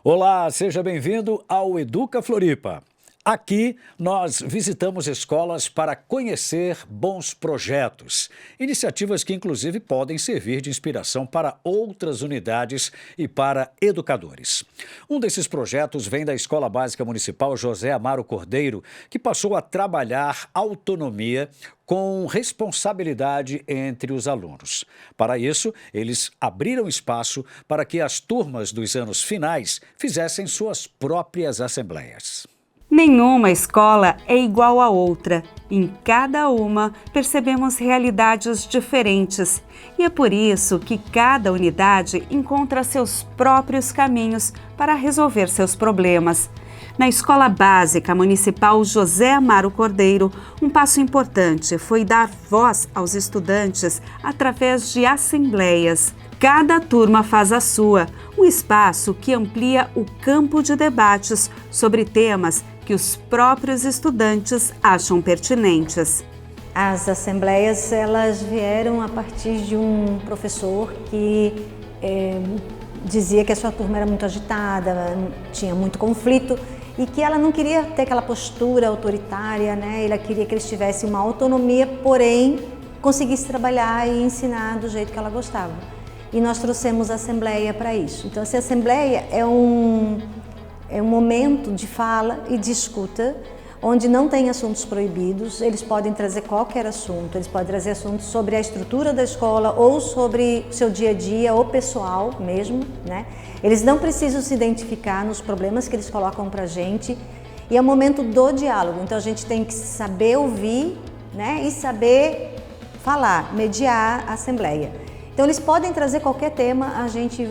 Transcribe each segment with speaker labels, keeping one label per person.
Speaker 1: Olá, seja bem-vindo ao Educa Floripa. Aqui nós visitamos escolas para conhecer bons projetos, iniciativas que inclusive podem servir de inspiração para outras unidades e para educadores. Um desses projetos vem da Escola Básica Municipal José Amaro Cordeiro, que passou a trabalhar autonomia com responsabilidade entre os alunos. Para isso, eles abriram espaço para que as turmas dos anos finais fizessem suas próprias assembleias.
Speaker 2: Nenhuma escola é igual à outra. Em cada uma, percebemos realidades diferentes. E é por isso que cada unidade encontra seus próprios caminhos para resolver seus problemas. Na Escola Básica Municipal José Amaro Cordeiro, um passo importante foi dar voz aos estudantes através de assembleias. Cada turma faz a sua, um espaço que amplia o campo de debates sobre temas que os próprios estudantes acham pertinentes.
Speaker 3: As assembleias, elas vieram a partir de um professor que dizia que a sua turma era muito agitada, tinha muito conflito e que ela não queria ter aquela postura autoritária, né? Ela queria que eles tivessem uma autonomia, porém conseguisse trabalhar e ensinar do jeito que ela gostava. E nós trouxemos a assembleia para isso. Então, essa assembleia é um momento de fala e de escuta, onde não tem assuntos proibidos, eles podem trazer qualquer assunto, eles podem trazer assuntos sobre a estrutura da escola ou sobre seu dia a dia ou pessoal mesmo, né? Eles não precisam se identificar nos problemas que eles colocam pra gente e é o momento do diálogo, então a gente tem que saber ouvir, né? E saber falar, mediar a assembleia. Então eles podem trazer qualquer tema, a gente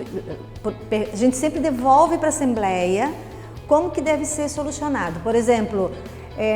Speaker 3: sempre devolve para a assembleia como que deve ser solucionado. Por exemplo,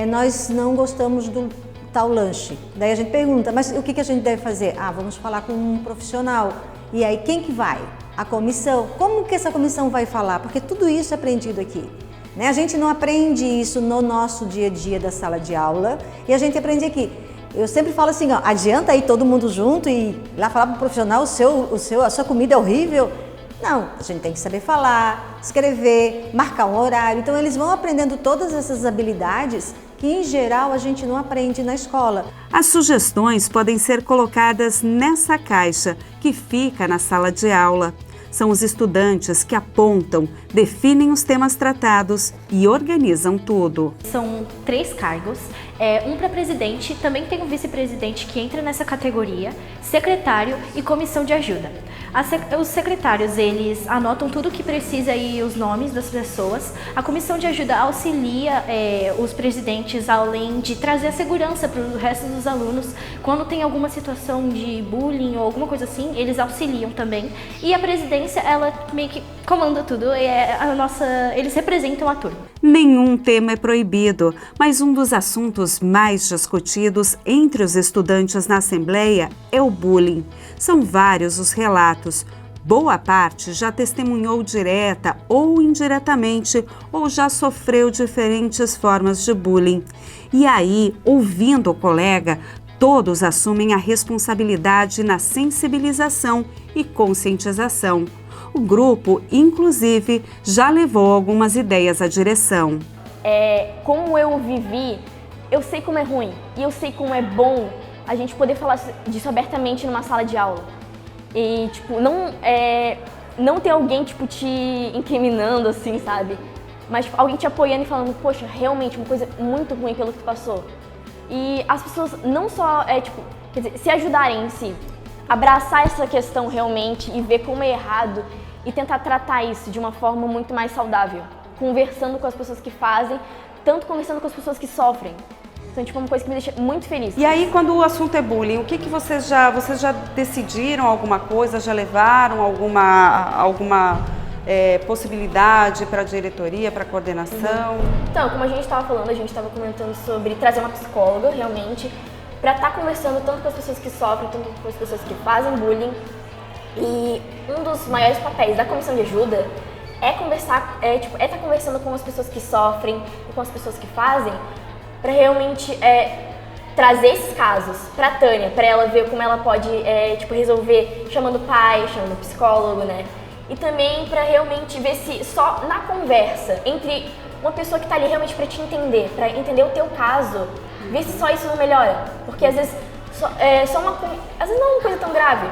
Speaker 3: nós não gostamos do tal lanche. Daí a gente pergunta, mas o que a gente deve fazer? Vamos falar com um profissional. E aí quem que vai? A comissão. Como que essa comissão vai falar? Porque tudo isso é aprendido aqui. Né? A gente não aprende isso no nosso dia a dia da sala de aula e a gente aprende aqui. Eu sempre falo assim, ó, adianta ir todo mundo junto e lá falar para o profissional a sua comida é horrível. Não, a gente tem que saber falar, escrever, marcar um horário. Então eles vão aprendendo todas essas habilidades que em geral a gente não aprende na escola.
Speaker 2: As sugestões podem ser colocadas nessa caixa que fica na sala de aula. São os estudantes que apontam, definem os temas tratados e organizam tudo.
Speaker 4: São 3 cargos, um para presidente, também tem um vice-presidente que entra nessa categoria, secretário e comissão de ajuda. Os secretários, eles anotam tudo o que precisa e os nomes das pessoas. A comissão de ajuda auxilia os presidentes, além de trazer a segurança para o resto dos alunos. Quando tem alguma situação de bullying ou alguma coisa assim, eles auxiliam também. E a presidência, ela meio que comanda tudo, eles representam a turma.
Speaker 2: Nenhum tema é proibido, mas um dos assuntos mais discutidos entre os estudantes na Assembleia é o bullying. São vários os relatos. Boa parte já testemunhou direta ou indiretamente ou já sofreu diferentes formas de bullying. E aí, ouvindo o colega, todos assumem a responsabilidade na sensibilização e conscientização. O grupo, inclusive, já levou algumas ideias à direção.
Speaker 5: Como eu vivi, eu sei como é ruim e eu sei como é bom a gente poder falar disso abertamente numa sala de aula. E, não ter alguém, te incriminando, assim, sabe? Mas alguém te apoiando e falando, poxa, realmente uma coisa muito ruim pelo que tu passou. E as pessoas não só, quer dizer, se ajudarem em si, abraçar essa questão realmente e ver como é errado e tentar tratar isso de uma forma muito mais saudável, conversando com as pessoas que fazem, tanto conversando com as pessoas que sofrem. Então, uma coisa que me deixa muito feliz.
Speaker 2: E aí, quando o assunto é bullying, o que vocês já decidiram alguma coisa, já levaram alguma possibilidade para a diretoria, para a coordenação?
Speaker 5: Então, como a gente estava falando, a gente estava comentando sobre trazer uma psicóloga, realmente, para estar conversando tanto com as pessoas que sofrem, tanto com as pessoas que fazem bullying. E um dos maiores papéis da comissão de ajuda é estar conversando com as pessoas que sofrem e com as pessoas que fazem, para realmente trazer esses casos para a Tânia, para ela ver como ela pode resolver chamando o pai, chamando o psicólogo, né? e também para realmente ver se só na conversa entre uma pessoa que está ali realmente para te entender, para entender o teu caso, ver se só isso não melhora, porque às vezes às vezes não é uma coisa tão grave,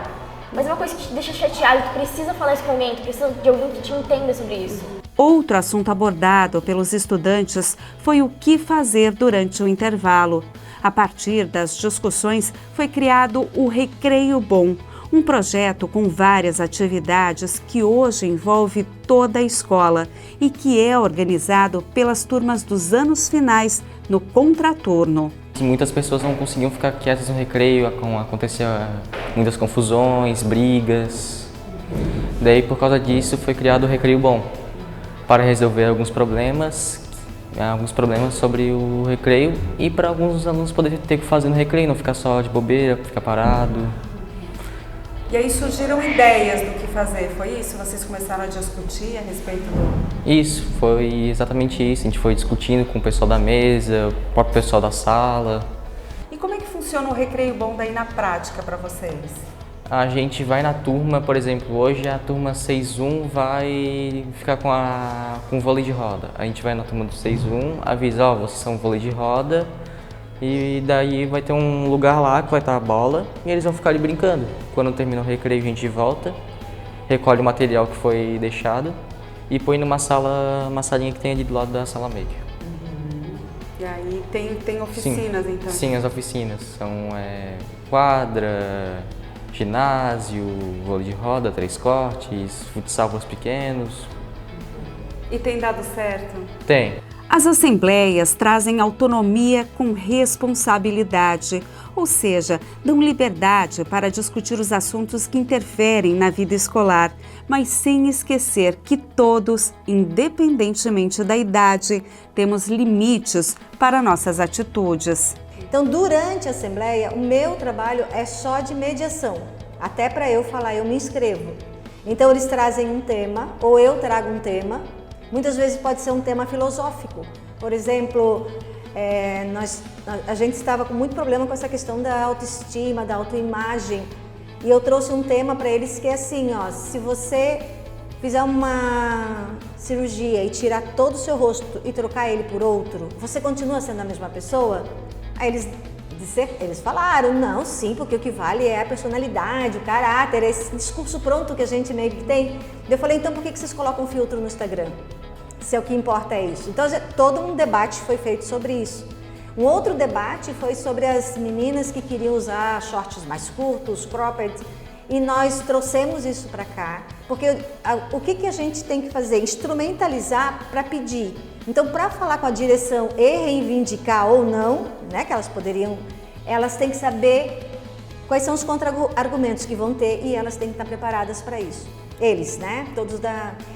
Speaker 5: mas é uma coisa que te deixa chateado, tu precisa falar isso com alguém, tu precisa de alguém que te entenda sobre isso.
Speaker 2: Outro assunto abordado pelos estudantes foi o que fazer durante o intervalo. A partir das discussões, foi criado o Recreio Bom, um projeto com várias atividades que hoje envolve toda a escola e que é organizado pelas turmas dos anos finais no contraturno.
Speaker 6: Muitas pessoas não conseguiam ficar quietas no recreio, aconteciam muitas confusões, brigas. Daí, por causa disso, foi criado o Recreio Bom, para resolver alguns problemas sobre o recreio e para alguns alunos poderem ter o que fazer no recreio, não ficar só de bobeira, ficar parado.
Speaker 2: E aí surgiram ideias do que fazer, foi isso? Vocês começaram a discutir a respeito do...
Speaker 6: Isso, foi exatamente isso. A gente foi discutindo com o pessoal da mesa, o próprio pessoal da sala.
Speaker 2: E como é que funciona o Recreio Bom daí na prática para vocês?
Speaker 6: A gente vai na turma, por exemplo, hoje a turma 6-1 vai ficar com vôlei de roda. A gente vai na turma do 6-1, avisa, vocês são vôlei de roda, e daí vai ter um lugar lá que vai estar a bola e eles vão ficar ali brincando. Quando termina o recreio a gente volta, recolhe o material que foi deixado e põe numa salinha que tem ali do lado da sala média.
Speaker 2: E aí tem oficinas,
Speaker 6: sim,
Speaker 2: então?
Speaker 6: Sim, as oficinas são quadra, ginásio, vôlei de roda, 3 cortes, futsal para os pequenos.
Speaker 2: E tem dado certo?
Speaker 6: Tem.
Speaker 2: As assembleias trazem autonomia com responsabilidade, ou seja, dão liberdade para discutir os assuntos que interferem na vida escolar, mas sem esquecer que todos, independentemente da idade, temos limites para nossas atitudes.
Speaker 3: Então, durante a Assembleia, o meu trabalho é só de mediação. Até para eu falar, eu me inscrevo. Então, eles trazem um tema, ou eu trago um tema. Muitas vezes pode ser um tema filosófico. Por exemplo, a gente estava com muito problema com essa questão da autoestima, da autoimagem. E eu trouxe um tema para eles que é assim, se você fizer uma cirurgia e tirar todo o seu rosto e trocar ele por outro, você continua sendo a mesma pessoa? Aí eles falaram, não, sim, porque o que vale é a personalidade, o caráter, esse discurso pronto que a gente meio que tem. Eu falei, então por que vocês colocam um filtro no Instagram? Se é o que importa é isso. Então todo um debate foi feito sobre isso. Um outro debate foi sobre as meninas que queriam usar shorts mais curtos, cropped, e nós trouxemos isso para cá, porque o que a gente tem que fazer? Instrumentalizar para pedir. Então, para falar com a direção e reivindicar ou não, né, que elas têm que saber quais são os contra-argumentos que vão ter e elas têm que estar preparadas para isso. Eles, né?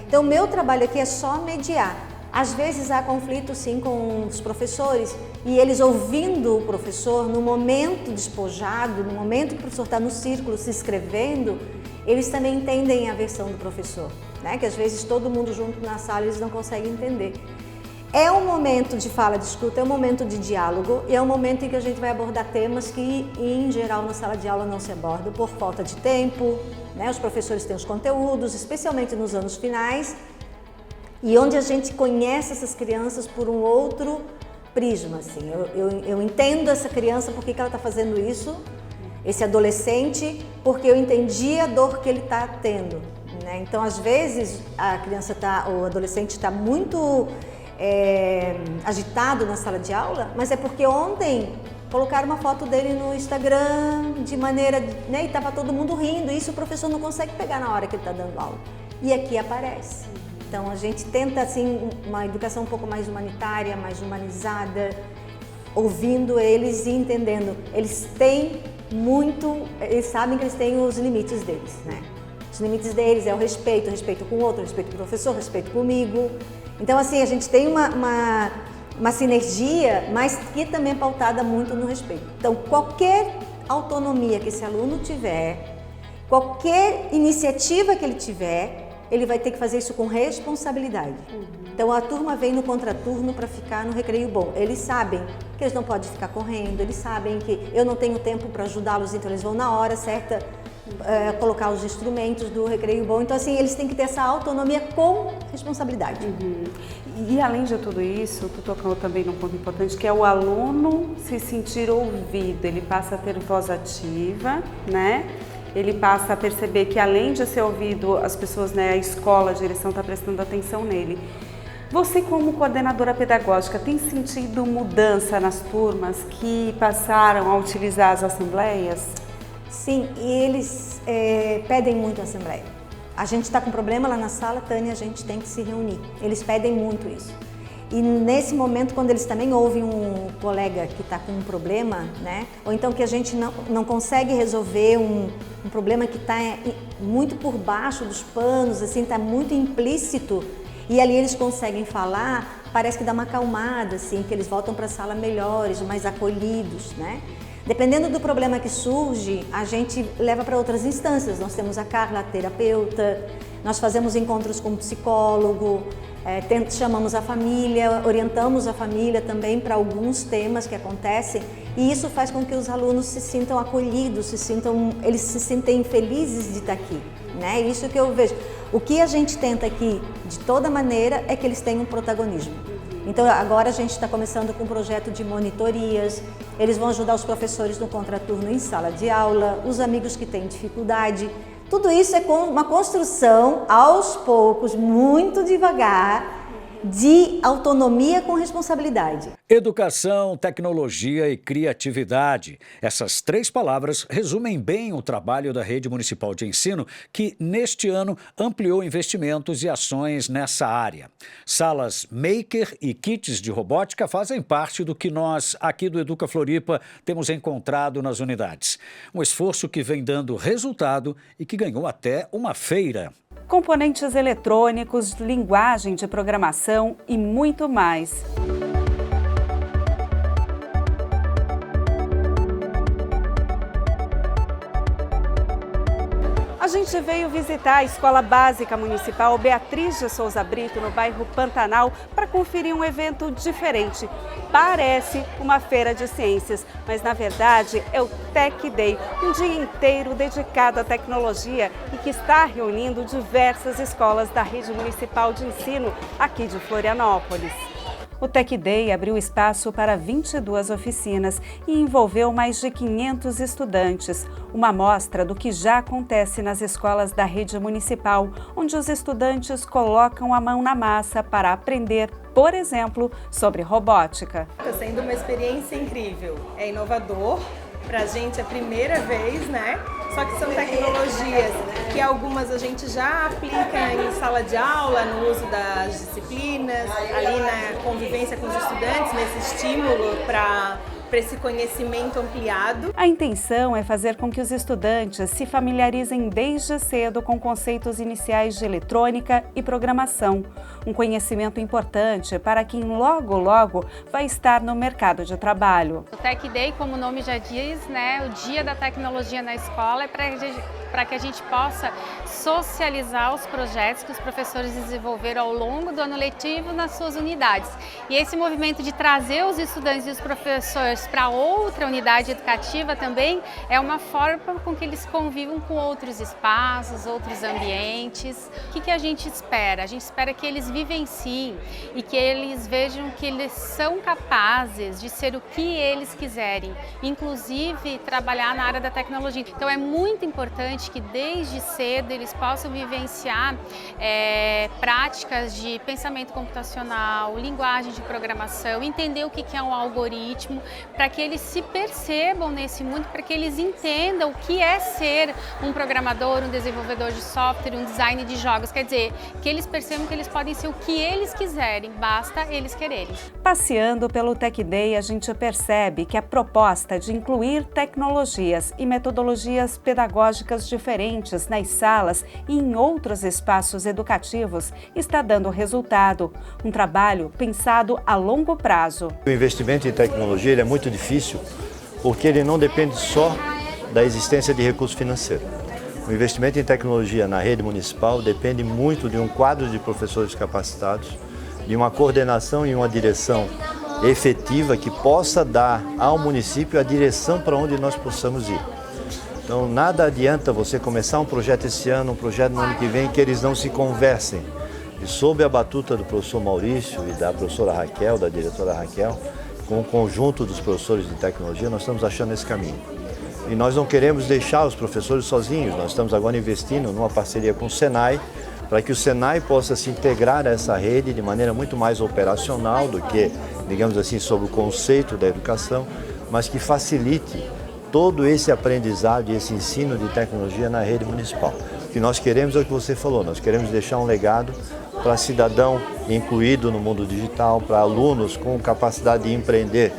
Speaker 3: Então, o meu trabalho aqui é só mediar. Às vezes há conflito, sim, com os professores e eles ouvindo o professor no momento despojado, no momento que o professor está no círculo se inscrevendo, eles também entendem a versão do professor, né? Que às vezes todo mundo junto na sala eles não conseguem entender. É um momento de fala, de escuta, é um momento de diálogo e é um momento em que a gente vai abordar temas que, em geral, na sala de aula não se abordam por falta de tempo, né? Os professores têm os conteúdos, especialmente nos anos finais, e onde a gente conhece essas crianças por um outro prisma, assim. Eu entendo essa criança, por que ela está fazendo isso, esse adolescente, porque eu entendi a dor que ele está tendo, né? Então, às vezes, o adolescente está muito agitado na sala de aula, mas é porque ontem colocaram uma foto dele no Instagram de maneira, né, e estava todo mundo rindo, e isso o professor não consegue pegar na hora que ele está dando aula. E aqui aparece. Então a gente tenta assim uma educação um pouco mais humanitária, mais humanizada, ouvindo eles e entendendo. Eles sabem que eles têm os limites deles, né? Os limites deles é o respeito com o outro, respeito com o professor, respeito comigo. Então, assim, a gente tem uma sinergia, mas que também é pautada muito no respeito. Então, qualquer autonomia que esse aluno tiver, qualquer iniciativa que ele tiver, ele vai ter que fazer isso com responsabilidade. Então, a turma vem no contraturno para ficar no recreio bom. Eles sabem que eles não podem ficar correndo, eles sabem que eu não tenho tempo para ajudá-los, então eles vão na hora certa colocar os instrumentos do recreio bom. Então, assim, eles têm que ter essa autonomia com responsabilidade.
Speaker 2: E além de tudo isso, tu tocou também num ponto importante, que é o aluno se sentir ouvido. Ele passa a ter voz ativa, né? Ele passa a perceber que, além de ser ouvido, as pessoas, né, a escola, a direção está prestando atenção nele. Você, como coordenadora pedagógica, tem sentido mudança nas turmas que passaram a utilizar as assembleias?
Speaker 3: Sim, e eles pedem muito a assembleia. A gente está com problema lá na sala, Tânia, a gente tem que se reunir. Eles pedem muito isso. E nesse momento, quando eles também ouvem um colega que está com um problema, né? Ou então que a gente não consegue resolver um problema que está muito por baixo dos panos, assim, está muito implícito, e ali eles conseguem falar, parece que dá uma acalmada, assim, que eles voltam para a sala melhores, mais acolhidos, né? Dependendo do problema que surge, a gente leva para outras instâncias. Nós temos a Carla, a terapeuta, nós fazemos encontros com o psicólogo, chamamos a família, orientamos a família também para alguns temas que acontecem, e isso faz com que os alunos se sintam acolhidos, eles se sentem felizes de estar aqui, né? Isso que eu vejo. O que a gente tenta aqui, de toda maneira, é que eles tenham protagonismo. Então agora a gente está começando com um projeto de monitorias, eles vão ajudar os professores no contraturno em sala de aula, os amigos que têm dificuldade. Tudo isso é uma construção, aos poucos, muito devagar, de autonomia com responsabilidade.
Speaker 1: Educação, tecnologia e criatividade. Essas 3 palavras resumem bem o trabalho da Rede Municipal de Ensino, que neste ano ampliou investimentos e ações nessa área. Salas Maker e kits de robótica fazem parte do que nós, aqui do Educa Floripa, temos encontrado nas unidades. Um esforço que vem dando resultado e que ganhou até uma feira.
Speaker 2: Componentes eletrônicos, linguagem de programação e muito mais. A gente veio visitar a Escola Básica Municipal Beatriz de Souza Brito, no bairro Pantanal, para conferir um evento diferente. Parece uma feira de ciências, mas na verdade é o Tech Day, um dia inteiro dedicado à tecnologia e que está reunindo diversas escolas da Rede Municipal de Ensino aqui de Florianópolis. O Tech Day abriu espaço para 22 oficinas e envolveu mais de 500 estudantes, uma amostra do que já acontece nas escolas da rede municipal, onde os estudantes colocam a mão na massa para aprender, por exemplo, sobre robótica.
Speaker 7: Está sendo uma experiência incrível, é inovador, para a gente é a primeira vez, né? Só que são tecnologias que algumas a gente já aplica em sala de aula, no uso das disciplinas, ali na convivência com os estudantes, nesse estímulo para esse conhecimento ampliado.
Speaker 2: A intenção é fazer com que os estudantes se familiarizem desde cedo com conceitos iniciais de eletrônica e programação, um conhecimento importante para quem logo vai estar no mercado de trabalho.
Speaker 8: O Tech Day, como o nome já diz, né, o Dia da Tecnologia na Escola, é para que a gente possa socializar os projetos que os professores desenvolveram ao longo do ano letivo nas suas unidades. E esse movimento de trazer os estudantes e os professores para outra unidade educativa também é uma forma com que eles convivam com outros espaços, outros ambientes. O que a gente espera? A gente espera que eles vivenciem e que eles vejam que eles são capazes de ser o que eles quiserem, inclusive trabalhar na área da tecnologia. Então é muito importante que desde cedo eles possam vivenciar práticas de pensamento computacional, linguagem de programação, entender o que é um algoritmo, para que eles se percebam nesse mundo, para que eles entendam o que é ser um programador, um desenvolvedor de software, um design de jogos. Quer dizer, que eles percebam que eles podem ser o que eles quiserem, basta eles quererem.
Speaker 2: Passeando pelo Tech Day, a gente percebe que a proposta de incluir tecnologias e metodologias pedagógicas diferentes nas salas e em outros espaços educativos está dando resultado. Um trabalho pensado a longo prazo.
Speaker 9: O investimento em tecnologia ele é muito difícil porque ele não depende só da existência de recurso financeiro. O investimento em tecnologia na rede municipal depende muito de um quadro de professores capacitados, de uma coordenação e uma direção efetiva que possa dar ao município a direção para onde nós possamos ir. Então, nada adianta você começar um projeto esse ano, um projeto no ano que vem, que eles não se conversem. E sob a batuta do professor Maurício e da professora Raquel, da diretora Raquel, com o conjunto dos professores de tecnologia, nós estamos achando esse caminho. E nós não queremos deixar os professores sozinhos, nós estamos agora investindo numa parceria com o Senai, para que o Senai possa se integrar a essa rede de maneira muito mais operacional do que, digamos assim, sobre o conceito da educação, mas que facilite todo esse aprendizado e esse ensino de tecnologia na rede municipal. O que nós queremos é o que você falou, nós queremos deixar um legado para cidadão incluído no mundo digital, para alunos com capacidade de empreender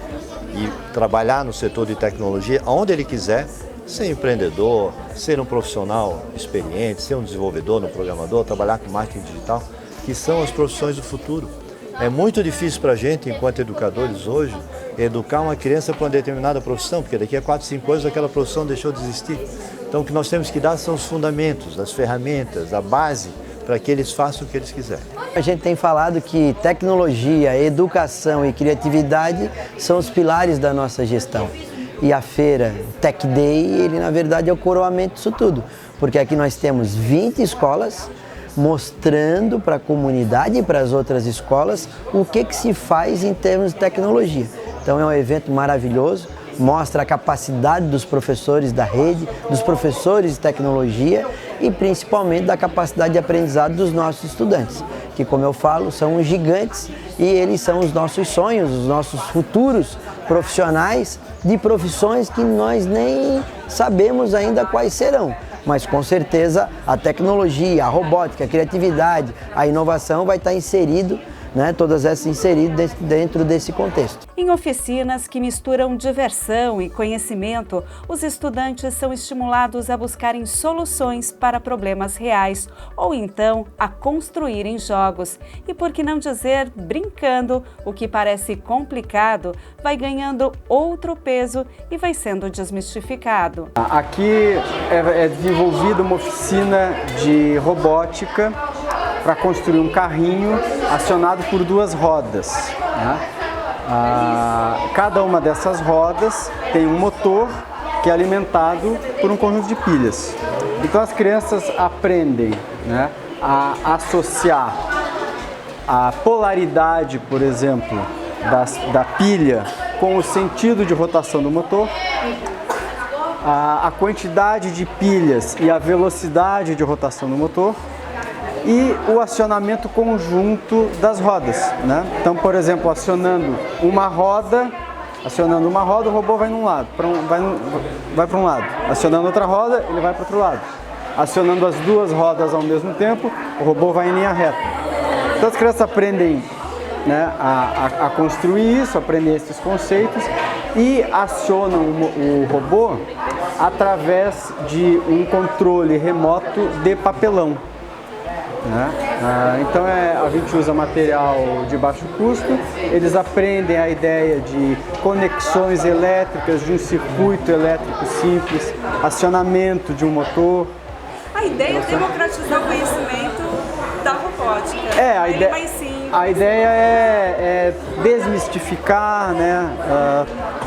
Speaker 9: e trabalhar no setor de tecnologia, onde ele quiser, ser empreendedor, ser um profissional experiente, ser um desenvolvedor, um programador, trabalhar com marketing digital, que são as profissões do futuro. É muito difícil para a gente, enquanto educadores hoje, educar uma criança para uma determinada profissão, porque daqui a 4, 5 anos aquela profissão deixou de existir. Então o que nós temos que dar são os fundamentos, as ferramentas, a base, para que eles façam o que eles quiserem.
Speaker 10: A gente tem falado que tecnologia, educação e criatividade são os pilares da nossa gestão. E a feira Tech Day, ele na verdade é o coroamento disso tudo, porque aqui nós temos 20 escolas mostrando para a comunidade e para as outras escolas o que se faz em termos de tecnologia. Então é um evento maravilhoso, mostra a capacidade dos professores da rede, dos professores de tecnologia e principalmente da capacidade de aprendizado dos nossos estudantes, que, como eu falo, são os gigantes e eles são os nossos sonhos, os nossos futuros profissionais de profissões que nós nem sabemos ainda quais serão. Mas com certeza a tecnologia, a robótica, a criatividade, a inovação vai estar inserido, todas essas inseridas dentro desse contexto.
Speaker 2: Em oficinas que misturam diversão e conhecimento, os estudantes são estimulados a buscarem soluções para problemas reais ou então a construírem jogos. E por que não dizer brincando, o que parece complicado vai ganhando outro peso e vai sendo desmistificado.
Speaker 11: Aqui é desenvolvida uma oficina de robótica para construir um carrinho acionado por 2 rodas. Cada uma dessas rodas tem um motor que é alimentado por um conjunto de pilhas. Então as crianças aprendem a associar a polaridade, por exemplo, da pilha com o sentido de rotação do motor, a quantidade de pilhas e a velocidade de rotação do motor, e o acionamento conjunto das rodas. Então, por exemplo, acionando uma roda, o robô vai num lado, vai para um lado. Acionando outra roda, ele vai para o outro lado. Acionando as 2 rodas ao mesmo tempo, o robô vai em linha reta. Então as crianças aprendem a construir isso, aprendem esses conceitos e acionam o robô através de um controle remoto de papelão. Então a gente usa material de baixo custo, eles aprendem a ideia de conexões elétricas, de um circuito elétrico simples, acionamento de um motor.
Speaker 2: A ideia é democratizar o conhecimento da robótica.
Speaker 11: A ideia é desmistificar,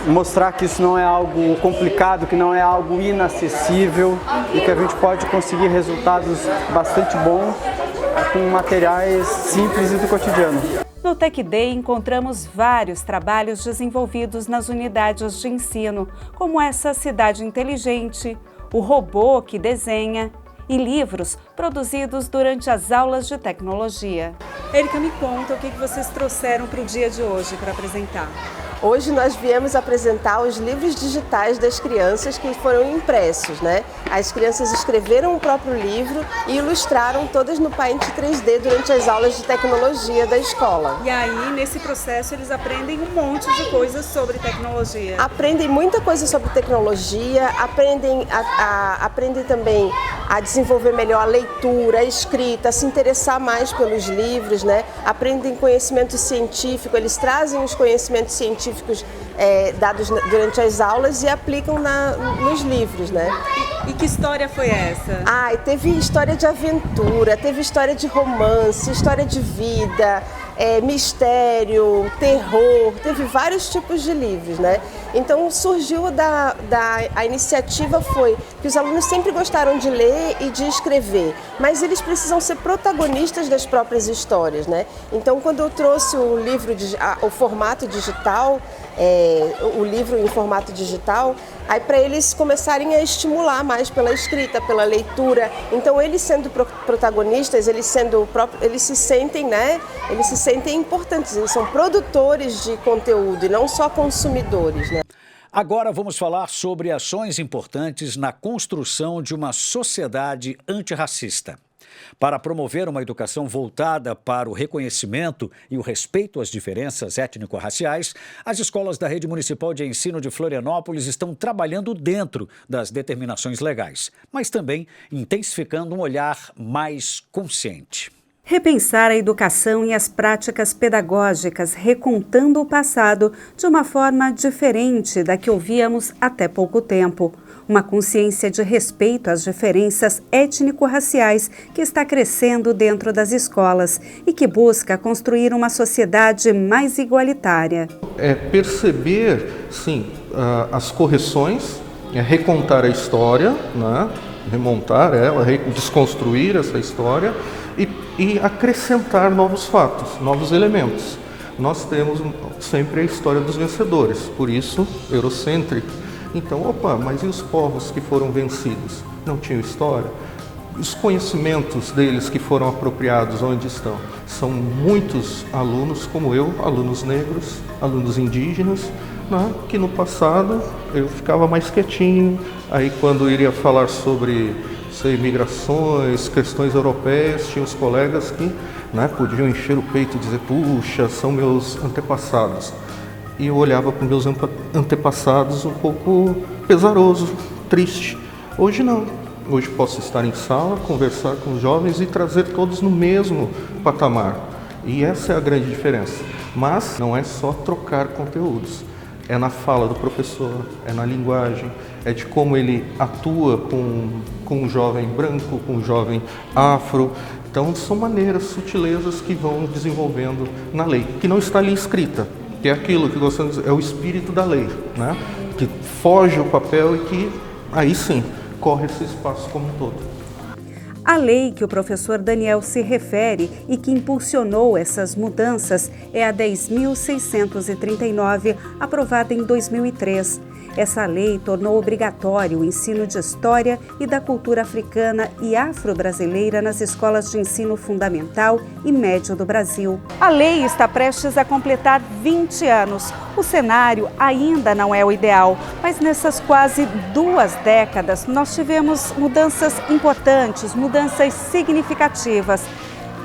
Speaker 11: mostrar que isso não é algo complicado, que não é algo inacessível e que a gente pode conseguir resultados bastante bons com materiais simples e do cotidiano.
Speaker 2: No Tech Day encontramos vários trabalhos desenvolvidos nas unidades de ensino, como essa cidade inteligente, o robô que desenha e livros produzidos durante as aulas de tecnologia. Érica, me conta o que vocês trouxeram para o dia de hoje para apresentar.
Speaker 12: Hoje nós viemos apresentar os livros digitais das crianças que foram impressos, As crianças escreveram o próprio livro e ilustraram todas no Paint 3D durante as aulas de tecnologia da escola.
Speaker 2: E aí, nesse processo, eles aprendem um monte de coisas sobre tecnologia.
Speaker 12: Aprendem muita coisa sobre tecnologia, aprendem também a desenvolver melhor a leitura, a escrita, a se interessar mais pelos livros, Aprendem conhecimento científico, eles trazem os conhecimentos científicos dados durante as aulas e aplicam nos livros,
Speaker 2: E que história foi essa?
Speaker 12: Teve história de aventura, teve história de romance, história de vida, mistério, terror, teve vários tipos de livros, né? Então surgiu a iniciativa foi que os alunos sempre gostaram de ler e de escrever, mas eles precisam ser protagonistas das próprias histórias, né? Então quando eu trouxe o livro, o formato digital, o livro em formato digital, aí para eles começarem a estimular mais pela escrita, pela leitura. Então eles sendo protagonistas, eles se sentem, né? Eles se sentem importantes, eles são produtores de conteúdo e não só consumidores, né?
Speaker 1: Agora vamos falar sobre ações importantes na construção de uma sociedade antirracista. Para promover uma educação voltada para o reconhecimento e o respeito às diferenças étnico-raciais, as escolas da Rede Municipal de Ensino de Florianópolis estão trabalhando dentro das determinações legais, mas também intensificando um olhar mais consciente.
Speaker 2: Repensar a educação e as práticas pedagógicas, recontando o passado de uma forma diferente da que ouvíamos até pouco tempo. Uma consciência de respeito às diferenças étnico-raciais que está crescendo dentro das escolas e que busca construir uma sociedade mais igualitária.
Speaker 13: É perceber, sim, as correções, recontar a história, né? Remontar ela, desconstruir essa história e acrescentar novos fatos, novos elementos. Nós temos sempre a história dos vencedores, por isso, eurocêntrico. Então, mas e os povos que foram vencidos? Não tinham história? Os conhecimentos deles que foram apropriados, onde estão? São muitos alunos como eu, alunos negros, alunos indígenas, né, que no passado eu ficava mais quietinho, aí quando iria falar sobre migrações, questões europeias, tinha os colegas que, né, podiam encher o peito e dizer, puxa, são meus antepassados. E eu olhava para os meus antepassados um pouco pesaroso, triste. Hoje não. Hoje posso estar em sala, conversar com os jovens e trazer todos no mesmo patamar. E essa é a grande diferença. Mas não é só trocar conteúdos. É na fala do professor, é na linguagem, é de como ele atua com um jovem branco, com um jovem afro. Então são maneiras, sutilezas que vão desenvolvendo na lei, que não está ali escrita. Que é aquilo que gostamos de dizer, é o espírito da lei, né? Que foge o papel e que, aí sim, corre esse espaço como um todo.
Speaker 2: A lei que o professor Daniel se refere e que impulsionou essas mudanças é a 10.639, aprovada em 2003. Essa lei tornou obrigatório o ensino de história e da cultura africana e afro-brasileira nas escolas de ensino fundamental e médio do Brasil. A lei está prestes a completar 20 anos. O cenário ainda não é o ideal, mas nessas quase 2 décadas nós tivemos mudanças importantes, mudanças significativas.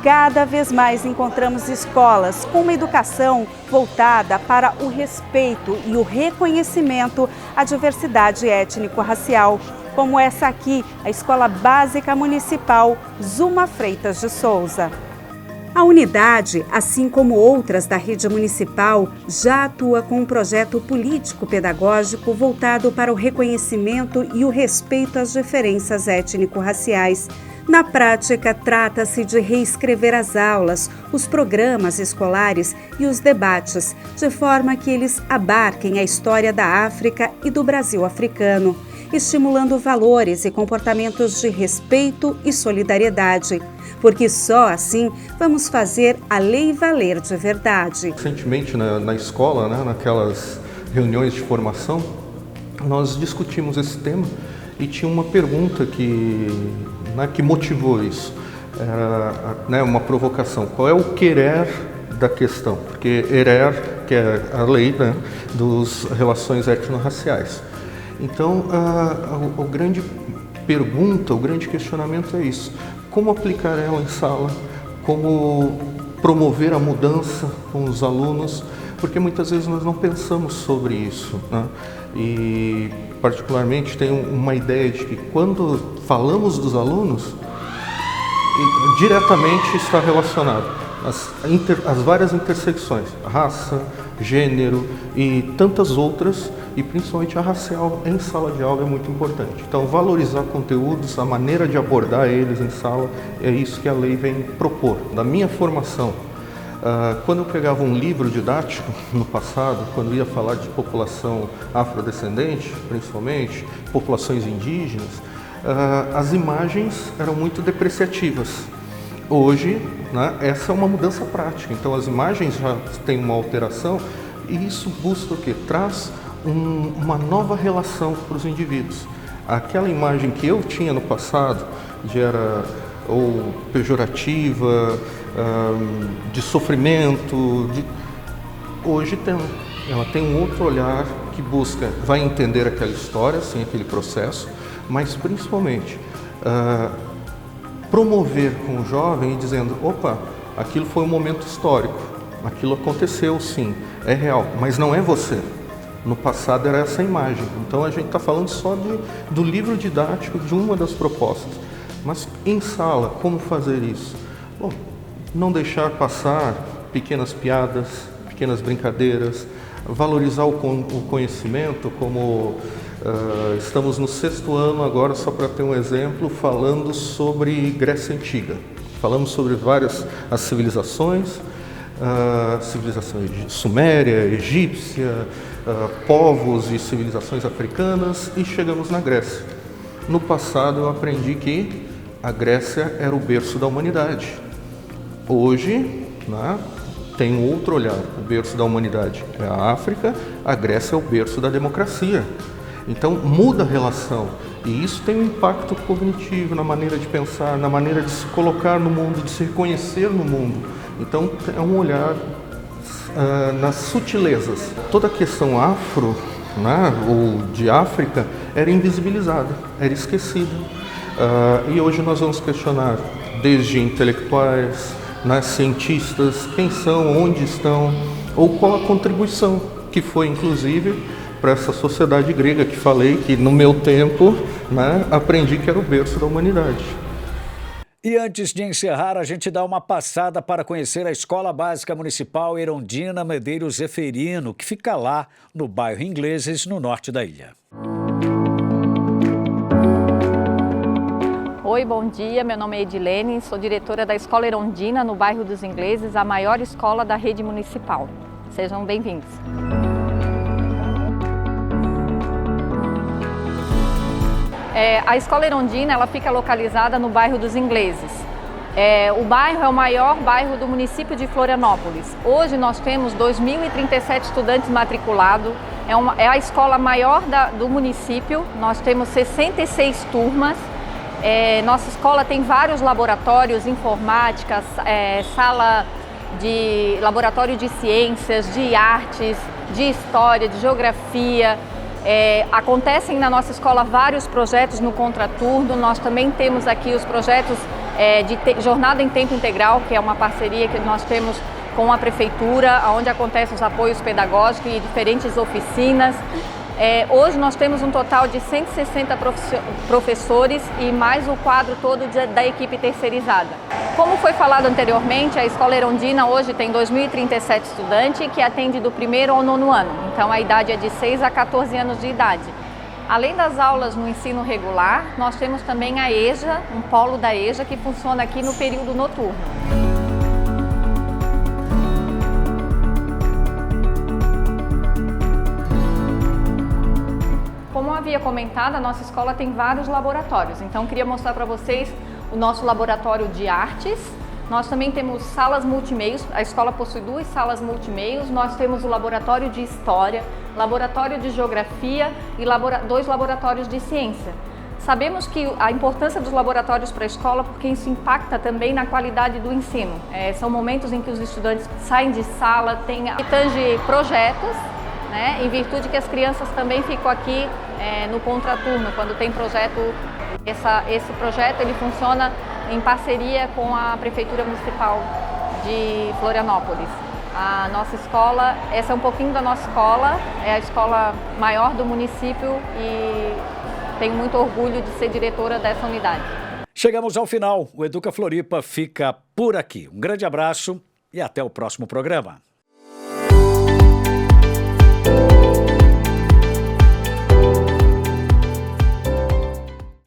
Speaker 2: Cada vez mais encontramos escolas com uma educação voltada para o respeito e o reconhecimento à diversidade étnico-racial, como essa aqui, a Escola Básica Municipal Zuma Freitas de Souza. A unidade, assim como outras da rede municipal, já atua com um projeto político-pedagógico voltado para o reconhecimento e o respeito às diferenças étnico-raciais. Na prática, trata-se de reescrever as aulas, os programas escolares e os debates, de forma que eles abarquem a história da África e do Brasil africano, estimulando valores e comportamentos de respeito e solidariedade, porque só assim vamos fazer a lei valer de verdade.
Speaker 13: Recentemente, na escola, né, naquelas reuniões de formação, nós discutimos esse tema e tinha uma pergunta que motivou isso. Era uma provocação. Qual é o querer da questão? Porque erer, que é a lei, né, das relações étnico-raciais. Então, a grande pergunta, o grande questionamento é isso. Como aplicar ela em sala? Como promover a mudança com os alunos? Porque muitas vezes nós não pensamos sobre isso, né? E particularmente tenho uma ideia de que quando falamos dos alunos, diretamente está relacionado às várias intersecções, raça, gênero e tantas outras, e principalmente a racial em sala de aula é muito importante. Então valorizar conteúdos, a maneira de abordar eles em sala, é isso que a lei vem propor. Da minha formação Quando eu pegava um livro didático no passado, quando ia falar de população afrodescendente, principalmente, populações indígenas, as imagens eram muito depreciativas. Hoje, né, essa é uma mudança prática, então as imagens já têm uma alteração e isso busca o quê? Traz uma nova relação para os indivíduos. Aquela imagem que eu tinha no passado, era ou pejorativa, de sofrimento, hoje ela tem um outro olhar que busca, vai entender aquela história, sim, aquele processo, mas principalmente promover com o jovem e dizendo, opa, aquilo foi um momento histórico, aquilo aconteceu sim, é real, mas não é você. No passado era essa imagem, então a gente está falando só do livro didático de uma das propostas. Mas em sala, como fazer isso? Bom, não deixar passar pequenas piadas, pequenas brincadeiras, valorizar o conhecimento, como estamos no 6º ano agora, só para ter um exemplo, falando sobre Grécia Antiga. Falamos sobre várias as civilizações, civilizações suméria, egípcia, povos e civilizações africanas e chegamos na Grécia. No passado eu aprendi que a Grécia era o berço da humanidade. Hoje, né, tem um outro olhar. O berço da humanidade é a África, a Grécia é o berço da democracia. Então muda a relação e isso tem um impacto cognitivo na maneira de pensar, na maneira de se colocar no mundo, de se reconhecer no mundo. Então é um olhar nas sutilezas. Toda a questão afro, né, ou de África era invisibilizada, era esquecida. E hoje nós vamos questionar desde intelectuais, né, cientistas, quem são, onde estão, ou qual a contribuição que foi, inclusive, para essa sociedade grega que falei, que no meu tempo, né, aprendi que era o berço da humanidade.
Speaker 1: E antes de encerrar, a gente dá uma passada para conhecer a Escola Básica Municipal Erondina Medeiros Zeferino, que fica lá no bairro Ingleses, no norte da ilha.
Speaker 14: Oi, bom dia, meu nome é Edilene, sou diretora da Escola Erondina, no bairro dos Ingleses, a maior escola da rede municipal. Sejam bem-vindos. A Escola Erondina ela fica localizada no bairro dos Ingleses. O bairro é o maior bairro do município de Florianópolis. Hoje nós temos 2.037 estudantes matriculados, é a escola maior do município, nós temos 66 turmas. Nossa escola tem vários laboratórios, informática, sala de laboratório de ciências, de artes, de história, de geografia. Acontecem na nossa escola vários projetos no contraturno. Nós também temos aqui os projetos de jornada em tempo integral, que é uma parceria que nós temos com a prefeitura, onde acontecem os apoios pedagógicos e diferentes oficinas. Hoje nós temos um total de 160 professores e mais o quadro todo da equipe terceirizada. Como foi falado anteriormente, a Escola Erondina hoje tem 2.037 estudantes que atende do 1º ao 9º ano, então a idade é de 6 a 14 anos de idade. Além das aulas no ensino regular, nós temos também a EJA, um polo da EJA que funciona aqui no período noturno. Como havia comentado, a nossa escola tem vários laboratórios, então queria mostrar para vocês o nosso laboratório de artes. Nós também temos salas multimeios, a escola possui 2 salas multimeios, nós temos o laboratório de história, laboratório de geografia e 2 laboratórios de ciência. Sabemos que a importância dos laboratórios para a escola, porque isso impacta também na qualidade do ensino. São momentos em que os estudantes saem de sala, tange projetos, né, em virtude que as crianças também ficam aqui no contraturno, quando tem projeto. Esse projeto ele funciona em parceria com a Prefeitura Municipal de Florianópolis. A nossa escola, essa é um pouquinho da nossa escola, é a escola maior do município e tenho muito orgulho de ser diretora dessa unidade.
Speaker 1: Chegamos ao final. O Educa Floripa fica por aqui. Um grande abraço e até o próximo programa.